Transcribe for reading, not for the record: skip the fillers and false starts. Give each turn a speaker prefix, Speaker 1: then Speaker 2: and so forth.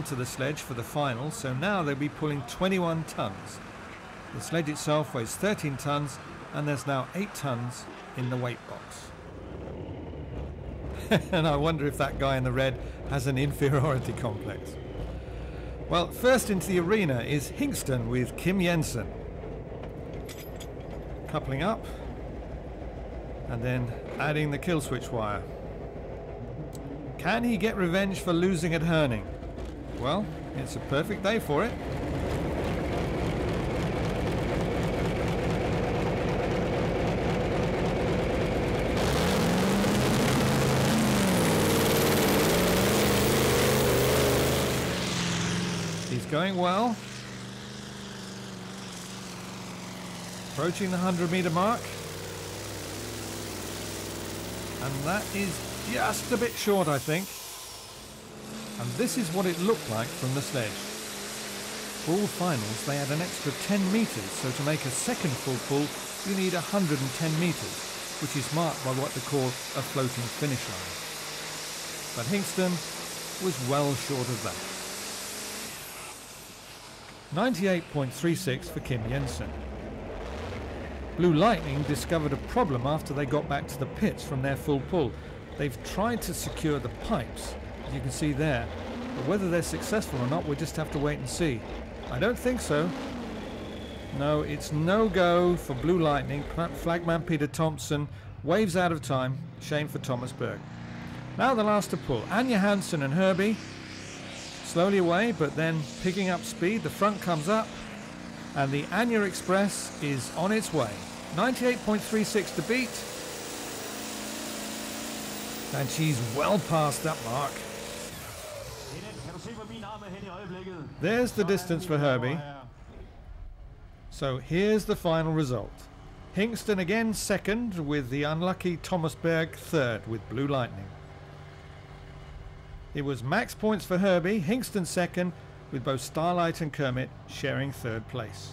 Speaker 1: to the sledge for the final, so now they'll be pulling 21 tons. The sledge itself weighs 13 tons and there's now 8 tons in the weight box. And I wonder if that guy in the red has an inferiority complex. Well, first into the arena is Hingston with Kim Jensen. Coupling up and then adding the kill switch wire. Can he get revenge for losing at Herning? Well, it's a perfect day for it. He's going well. Approaching the 100-meter mark. And that is just a bit short, I think. And this is what it looked like from the sledge. For all finals, they had an extra 10 meters, so to make a second full pull, you need 110 meters, which is marked by what they call a floating finish line. But Hingston was well short of that. 98.36 for Kim Jensen. Blue Lightning discovered a problem after they got back to the pits from their full pull. They've tried to secure the pipes, as you can see there, but whether they're successful or not, we'll just have to wait and see. I don't think so. No, it's no go for Blue Lightning. Flagman Peter Thompson waves out of time. Shame for Thomas Berg. Now the last to pull. Anja Hanseen and Herbie slowly away, but then picking up speed. The front comes up and the Anja Express is on its way. 98.36 to beat. And she's well past that mark. There's the distance for Herbie. So here's the final result. Hingston again second, with the unlucky Thomas Berg third with Blue Lightning. It was max points for Herbie, Hingston second, with both Starlight and Kermit sharing third place.